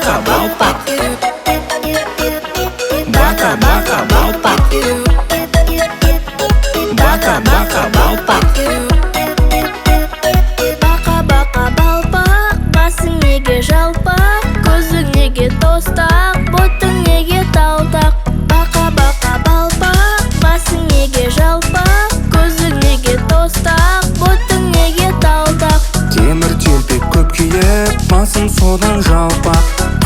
бака балпак. Бака бака балпак. Бака бака балпак. Бака бака балпақ, басың неге жалпақ, көзің неге тостақ, ботың неге талтақ. Бака бака балпақ, басың неге жалпақ, көзің неге тостақ, ботың неге талтақ. Темір телпек көп киіп, басым содан жалпақ.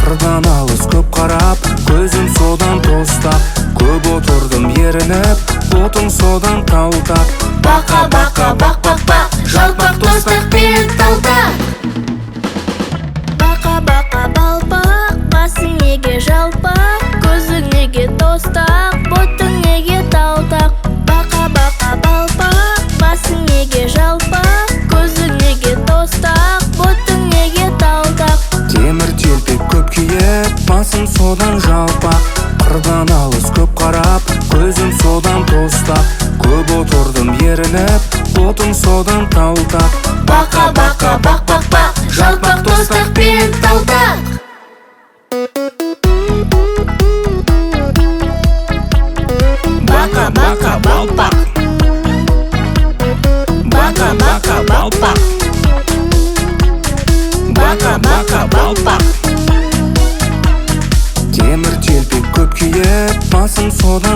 Қырдан алыс көп қарап, көзім содан тостақ. Көп отырдым ерініп, ботым содан талтақ. Бака бака бақ бақ бақ, жалпақ тостақ пен талтақ. Бака бака балпақ, басың неге жалпақ, көзің неге тостақ, ботың неге талтақ. Бака бака балпақ, басың неге жалпақ, көзің неге тостақ, ботың неге талтақ. Темір телпек көп киіп, басым содан жалпақ. Қырдан алыс көп қарап, көзім содан тостақ. Көп отырдым ерініп, ботым содан талтақ. Бака бака бақ бақ бақ, жалпақ тостақ пен талтақ. Бака бака балпак. Бака бака балпак. Бака бака балпак. Темір телпек көп киіп, басым содан